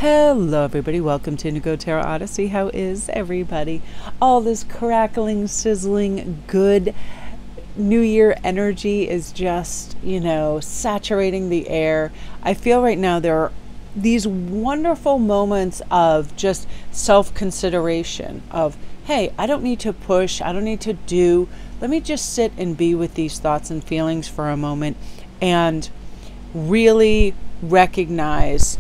Hello everybody, welcome to Indigo Tarot Odyssey. How is everybody? All this crackling, sizzling, good New Year energy is just, saturating the air. I feel right now there are these wonderful moments of just self-consideration of, hey, I don't need to push, I don't need to do. Let me just sit and be with these thoughts and feelings for a moment and really recognize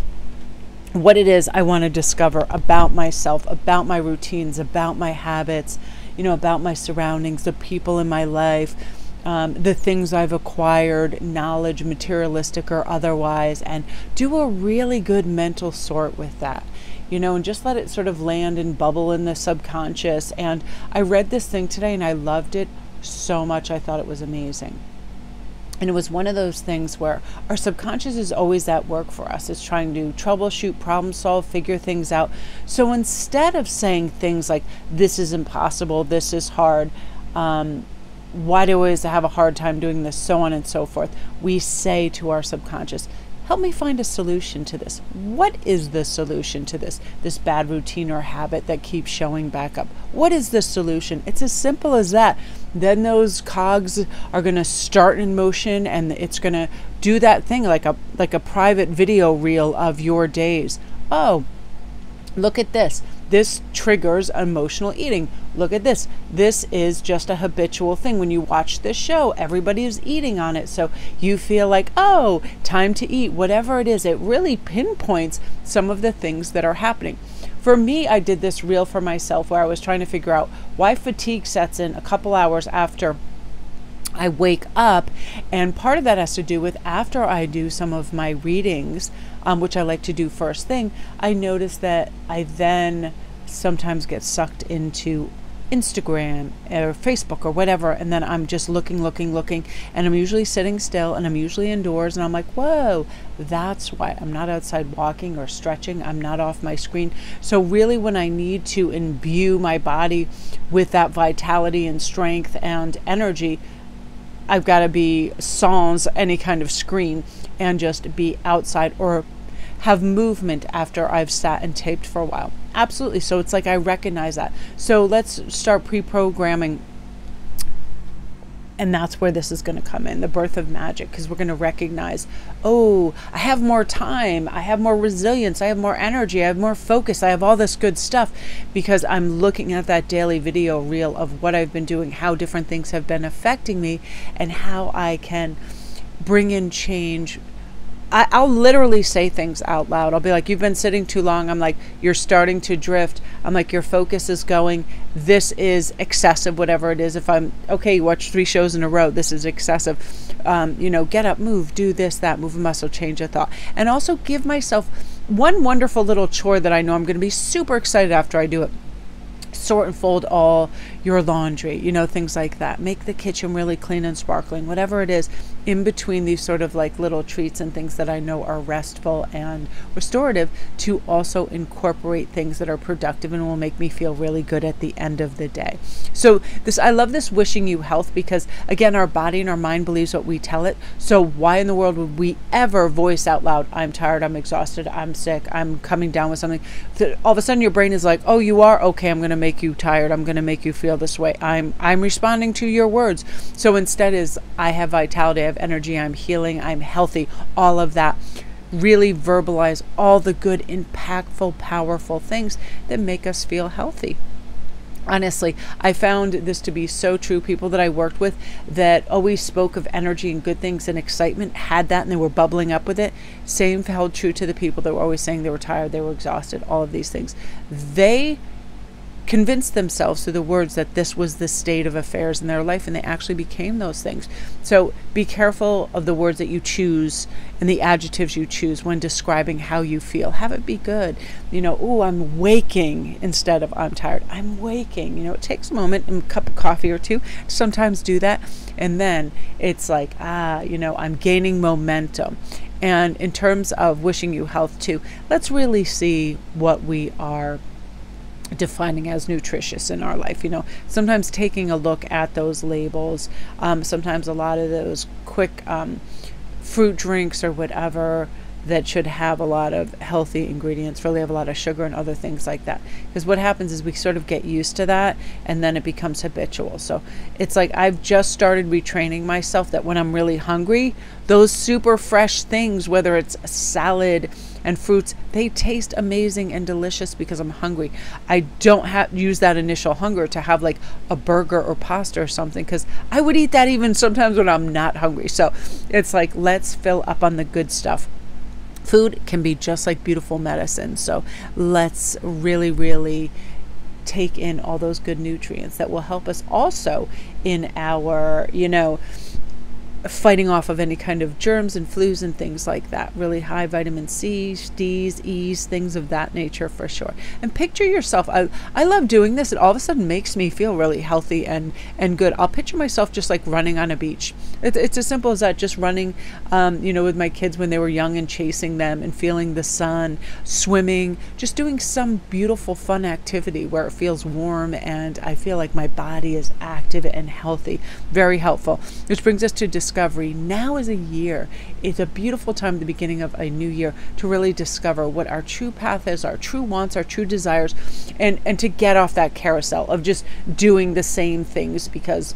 what it is I want to discover about myself, about my routines, about my habits, about my surroundings, the people in my life, the things I've acquired, knowledge, materialistic or otherwise, and do a really good mental sort with that, and just let it sort of land and bubble in the subconscious. And I read this thing today and I loved it so much. I thought it was amazing. And it was one of those things where our subconscious is always at work for us. It's trying to troubleshoot, problem solve, figure things out. So instead of saying things like, this is impossible, this is hard, why do I always have a hard time doing this, so on and so forth, we say to our subconscious, help me find a solution to this. What is the solution to this bad routine or habit that keeps showing back up? What is the solution? It's as simple as that. Then those cogs are going to start in motion and it's going to do that thing like a private video reel of your days. Oh, look at this. This triggers emotional eating. Look at this. This is just a habitual thing. When you watch this show, everybody is eating on it. So you feel like, oh, time to eat, whatever it is. It really pinpoints some of the things that are happening. For me, I did this reel for myself where I was trying to figure out why fatigue sets in a couple hours after I wake up. And part of that has to do with after I do some of my readings, which I like to do first thing, I notice that I then sometimes get sucked into Instagram or Facebook or whatever, and then I'm just looking, and I'm usually sitting still and I'm usually indoors, and I'm like, whoa, that's why I'm not outside walking or stretching, I'm not off my screen. So really when I need to imbue my body with that vitality and strength and energy, I've got to be sans any kind of screen and just be outside or have movement after I've sat and taped for a while. Absolutely. So it's like I recognize that. So let's start pre-programming. And that's where this is going to come in, the birth of magic, because we're going to recognize, oh, I have more time, I have more resilience, I have more energy, I have more focus, I have all this good stuff because I'm looking at that daily video reel of what I've been doing, how different things have been affecting me, and how I can bring in change. I'll literally say things out loud. I'll be like, you've been sitting too long. I'm like, you're starting to drift. I'm like, your focus is going. This is excessive, whatever it is. If I'm, okay, you watch 3 shows in a row, this is excessive. Get up, move, do this, that, move a muscle, change a thought. And also give myself one wonderful little chore that I know I'm going to be super excited after I do it. Sort and fold all your laundry, things like that. Make the kitchen really clean and sparkling, whatever it is, in between these sort of like little treats and things that I know are restful and restorative, to also incorporate things that are productive and will make me feel really good at the end of the day. So I love this wishing you health, because again, our body and our mind believes what we tell it. So why in the world would we ever voice out loud, I'm tired, I'm exhausted, I'm sick, I'm coming down with something? All of a sudden your brain is like, oh, you are? Okay, I'm going to make you tired, I'm going to make you feel this way, I'm responding to your words. So instead is, I have vitality, I have energy, I'm healing, I'm healthy, all of that. Really verbalize all the good, impactful, powerful things that make us feel healthy. Honestly, I found this to be so true. People that I worked with that always spoke of energy and good things and excitement had that, and they were bubbling up with it. Same held true to the people that were always saying they were tired, they were exhausted, all of these things. They convinced themselves through the words that this was the state of affairs in their life, and they actually became those things. So be careful of the words that you choose and the adjectives you choose when describing how you feel. Have it be good. Oh, I'm waking instead of I'm tired. I'm waking. It takes a moment and a cup of coffee or two to sometimes do that. And then it's like, I'm gaining momentum. And in terms of wishing you health too, let's really see what we are defining as nutritious in our life. Sometimes taking a look at those labels, sometimes a lot of those quick fruit drinks or whatever that should have a lot of healthy ingredients, really have a lot of sugar and other things like that. Because what happens is we sort of get used to that, and then it becomes habitual. So it's like I've just started retraining myself that when I'm really hungry, those super fresh things, whether it's salad and fruits, they taste amazing and delicious because I'm hungry. I don't have use that initial hunger to have like a burger or pasta or something, because I would eat that even sometimes when I'm not hungry. So it's like, let's fill up on the good stuff. Food can be just like beautiful medicine. So let's really, really take in all those good nutrients that will help us also in our, fighting off of any kind of germs and flus and things like that. Really high vitamin C, D's, E's, things of that nature for sure. And picture yourself. I love doing this. It all of a sudden makes me feel really healthy and good. I'll picture myself just like running on a beach. It's as simple as that, just running, with my kids when they were young and chasing them and feeling the sun, swimming, just doing some beautiful, fun activity where it feels warm and I feel like my body is active and healthy. Very helpful. Which brings us to discovery. Now is a year. It's a beautiful time at the beginning of a new year to really discover what our true path is, our true wants, our true desires, and to get off that carousel of just doing the same things because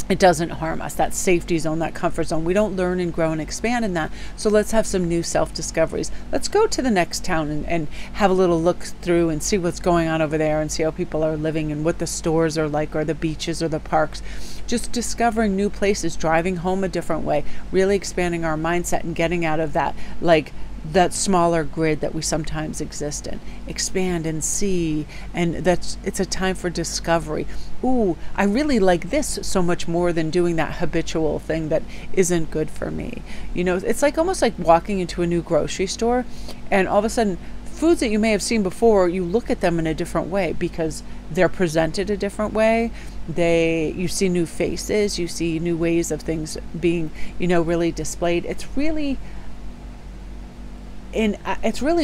it doesn't harm us. That safety zone, that comfort zone. We don't learn and grow and expand in that. So let's have some new self-discoveries. Let's go to the next town and have a little look through and see what's going on over there and see how people are living and what the stores are like, or the beaches or the parks. Just discovering new places, driving home a different way, really expanding our mindset and getting out of that, like that smaller grid that we sometimes exist in. Expand and see, and it's a time for discovery. Ooh, I really like this so much more than doing that habitual thing that isn't good for me. It's like almost like walking into a new grocery store and all of a sudden foods that you may have seen before, you look at them in a different way because they're presented a different way. You see new faces, you see new ways of things being, really displayed. It's really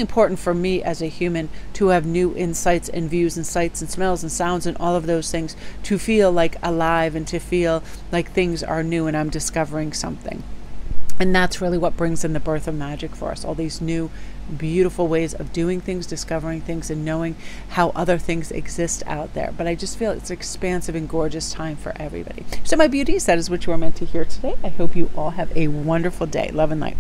important for me as a human to have new insights and views and sights and smells and sounds and all of those things, to feel like alive and to feel like things are new and I'm discovering something. And that's really what brings in the birth of magic for us. All these new, beautiful ways of doing things, discovering things, and knowing how other things exist out there. But I just feel it's an expansive and gorgeous time for everybody. So my beauties, that is what you are meant to hear today. I hope you all have a wonderful day. Love and light.